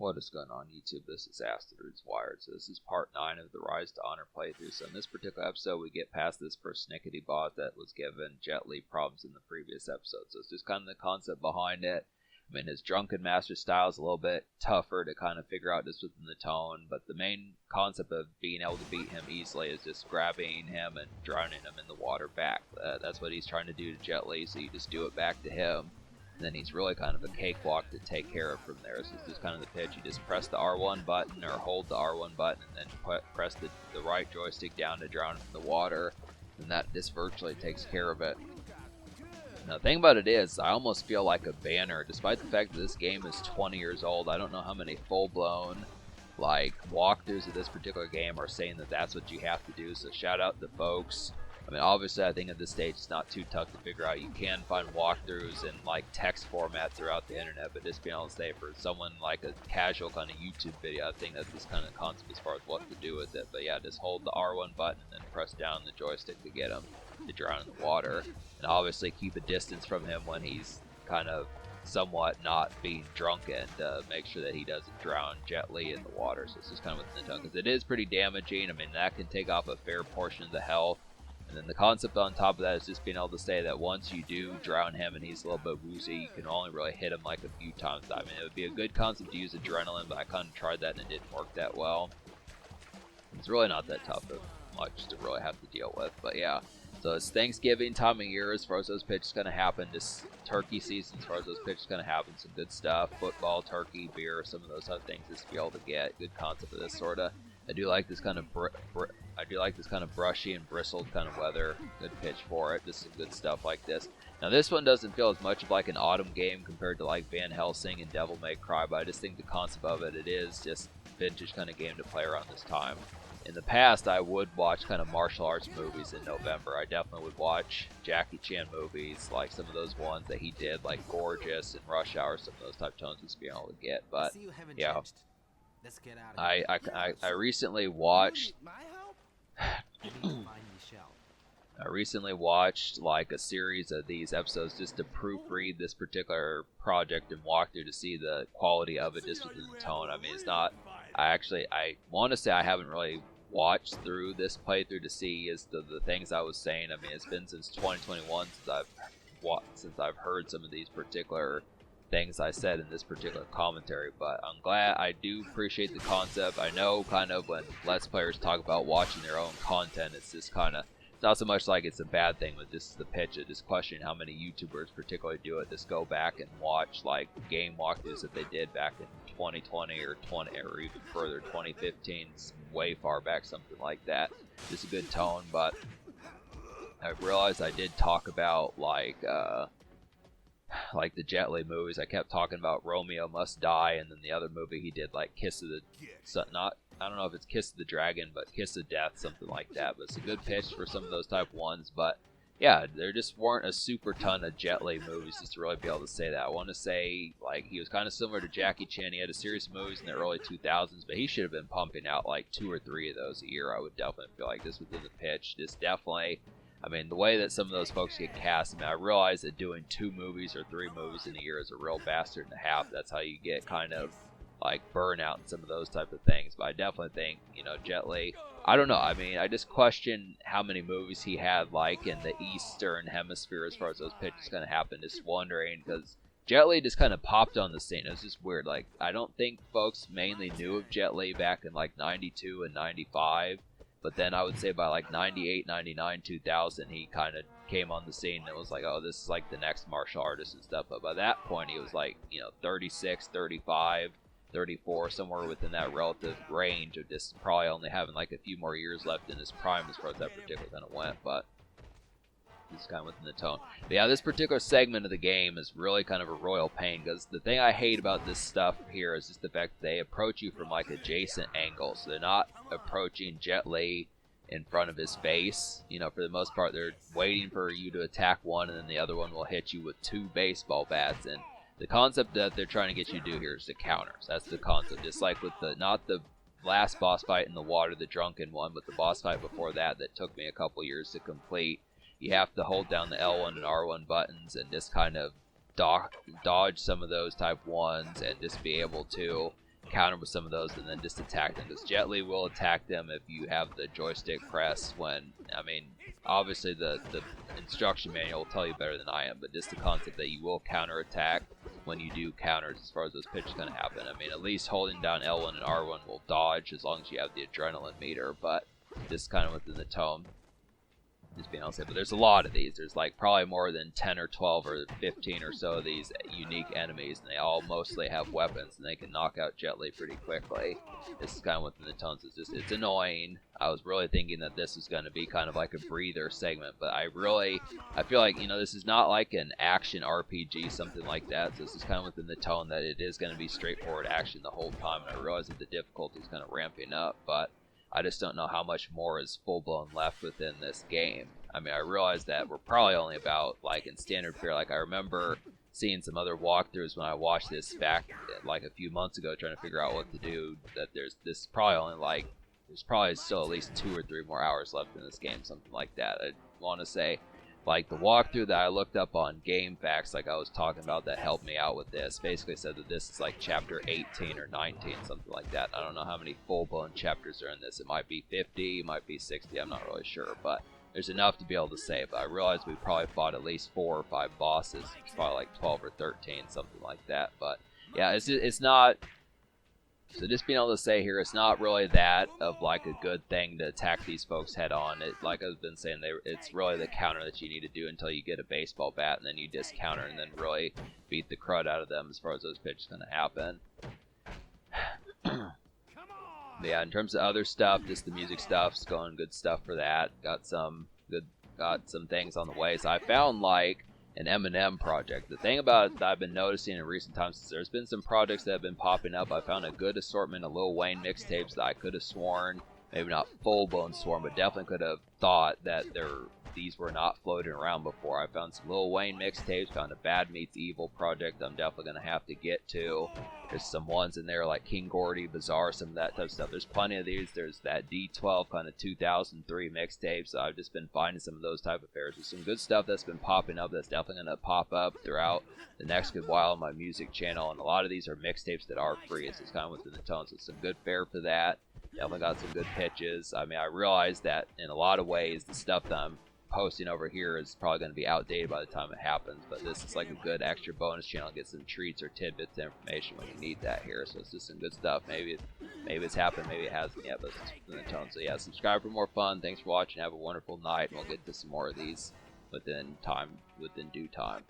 What is going on YouTube? This is Asteroids Wired. So this is part 9 of the Rise to Honor playthrough. So in this particular episode we get past this persnickety bot that was given Jet Li problems in the previous episode. So it's just kind of the concept behind it. I mean, his drunken master style is a little bit tougher to kind of figure out just within the tone, but the main concept of being able to beat him easily is just grabbing him and drowning him in the water back. That's what he's trying to do to Jet Li, so you just do it back to him. And then he's really kind of a cakewalk to take care of from there. So it's just kind of the pitch. You just press the R1 button or hold the R1 button and then press the right joystick down to drown him in the water. And that just virtually takes care of it. Now the thing about it is, I almost feel like a banner. Despite the fact that this game is 20 years old, I don't know how many full-blown like walkthroughs of this particular game are saying that that's what you have to do. So shout out to folks. I mean, obviously, I think at this stage it's not too tough to figure out. You can find walkthroughs in like text format throughout the internet, but just being able to say for someone like a casual kind of YouTube video, I think that's this kind of concept as far as what to do with it. But yeah, just hold the R1 button and then press down the joystick to get him to drown in the water. And obviously keep a distance from him when he's kind of somewhat not being drunken to make sure that he doesn't drown Jet Li in the water. So it's just kind of within the tongue, because it is pretty damaging. I mean, that can take off a fair portion of the health. And then the concept on top of that is just being able to say that once you do drown him and he's a little bit woozy, you can only really hit him like a few times. I mean, it would be a good concept to use adrenaline, but I kind of tried that and it didn't work that well. It's really not that tough of much to really have to deal with, but yeah. So it's Thanksgiving time of year as far as those pitches going to happen. Just turkey season as far as those pitches going to happen. Some good stuff. Football, turkey, beer, some of those other things just to be able to get. Good concept of this sort of. I do like this kind of brushy and bristled kind of weather. Good pitch for it. Just some good stuff like this. Now this one doesn't feel as much of like an autumn game compared to like Van Helsing and Devil May Cry, but I just think the concept of it is just vintage kind of game to play around this time. In the past, I would watch kind of martial arts movies in November. I definitely would watch Jackie Chan movies, like some of those ones that he did, like Gorgeous and Rush Hour, some of those type of tones just being able to get. But yeah, I recently watched. I recently watched like a series of these episodes just to proofread this particular project and walk through to see the quality of it just within the tone. I mean, it's not. I want to say I haven't really watched through this playthrough to see is the things I was saying. I mean, it's been since 2021 since I've heard some of these particular things I said in this particular commentary, but I'm glad. I do appreciate the concept. I know kind of when Let's Players talk about watching their own content, it's just kind of, it's not so much like it's a bad thing, but just the pitch of just questioning how many YouTubers particularly do it. Just go back and watch like game walkthroughs that they did back in 2020 or even further 2015, way far back, something like that. Just a good tone. But I realized I did talk about like the Jet Li movies. I kept talking about Romeo Must Die, and then the other movie he did, like Kiss of the, I don't know if it's Kiss of the Dragon, but Kiss of Death, something like that. But it's a good pitch for some of those type ones. But yeah, there just weren't a super ton of Jet Li movies just to really be able to say that. I want to say like he was kind of similar to Jackie Chan. He had a series of movies in the early 2000s, but he should have been pumping out like 2 or 3 of those a year. I would definitely feel like this within the pitch. Just definitely. I mean, the way that some of those folks get cast, I mean, I realize that doing 2 movies or 3 movies in a year is a real bastard and a half. That's how you get kind of like burnout and some of those type of things. But I definitely think, you know, Jet Li, I don't know. I mean, I just question how many movies he had like in the Eastern Hemisphere as far as those pitches kind of happened. Just wondering, because Jet Li just kind of popped on the scene. It was just weird. Like, I don't think folks mainly knew of Jet Li back in like 92 and 95. But then I would say by like 98, 99, 2000, he kind of came on the scene and it was like, oh, this is like the next martial artist and stuff. But by that point, he was like, you know, 36, 35, 34, somewhere within that relative range of just probably only having like a few more years left in his prime as far as that particular kind of went. But he's kind of within the tone. But yeah, this particular segment of the game is really kind of a royal pain, because the thing I hate about this stuff here is just the fact that they approach you from like adjacent angles. So they're not approaching Jet Li in front of his face. You know, for the most part, they're waiting for you to attack one, and then the other one will hit you with 2 baseball bats. And the concept that they're trying to get you to do here is to counter. So that's the concept. Just like with the, not the last boss fight in the water, the drunken one, but the boss fight before that took me a couple years to complete. You have to hold down the L1 and R1 buttons and just kind of dodge some of those type ones and just be able to counter with some of those and then just attack them, because Jet Li will attack them if you have the joystick pressed. When, I mean, obviously the instruction manual will tell you better than I am, but just the concept that you will counter attack when you do counters as far as those pitches going to happen. I mean, at least holding down L1 and R1 will dodge as long as you have the adrenaline meter, but just kind of within the tone. Just being able to say, but there's a lot of these. There's like probably more than 10 or 12 or 15 or so of these unique enemies, and they all mostly have weapons, and they can knock out Jet Li pretty quickly. This is kind of within the tones. It's annoying. I was really thinking that this was going to be kind of like a breather segment, but I feel like, this is not like an action RPG, something like that. So this is kind of within the tone that it is going to be straightforward action the whole time, and I realize that the difficulty is kind of ramping up, but I just don't know how much more is full-blown left within this game. I mean, I realize that we're probably only about, like, in standard fare. Like, I remember seeing some other walkthroughs when I watched this back, like, a few months ago, trying to figure out what to do, that there's probably still at least 2 or 3 more hours left in this game, something like that. I want to say, like, the walkthrough that I looked up on GameFAQs, like I was talking about, that helped me out with this, basically said that this is like chapter 18 or 19, something like that. I don't know how many full-blown chapters are in this. It might be 50, it might be 60, I'm not really sure, but there's enough to be able to say. But I realized we probably fought at least 4 or 5 bosses. It's probably like 12 or 13, something like that. But yeah, it's not. So just being able to say here, it's not really that of like a good thing to attack these folks head on. It, like I've been saying, it's really the counter that you need to do until you get a baseball bat, and then you just counter and then really beat the crud out of them as far as those pitches going to happen. But yeah, in terms of other stuff, just the music stuff's going good stuff for that. Got some things on the way. So I found like an Eminem project. The thing about it that I've been noticing in recent times is there's been some projects that have been popping up. I found a good assortment of Lil Wayne mixtapes that I could have sworn, maybe not full-blown sworn, but definitely could have thought that these were not floating around before. I found some Lil Wayne mixtapes, found a Bad Meets Evil project I'm definitely going to have to get to. There's some ones in there like King Gordy, Bizarre, some of that type of stuff. There's plenty of these. There's that D12 kind of 2003 mixtape, so I've just been finding some of those type of affairs. There's some good stuff that's been popping up that's definitely going to pop up throughout the next good while on my music channel, and a lot of these are mixtapes that are free. It's just kind of within the tone, so some good fare for that. Definitely got some good pitches. I mean, I realize that in a lot of ways the stuff that I'm posting over here is probably going to be outdated by the time it happens, but this is like a good extra bonus channel. Get some treats or tidbits of information when you need that here, so it's just some good stuff. Maybe it's happened, maybe it hasn't yet, but it's in the tone. So yeah, subscribe for more fun. Thanks for watching. Have a wonderful night, and we'll get to some more of these within due time.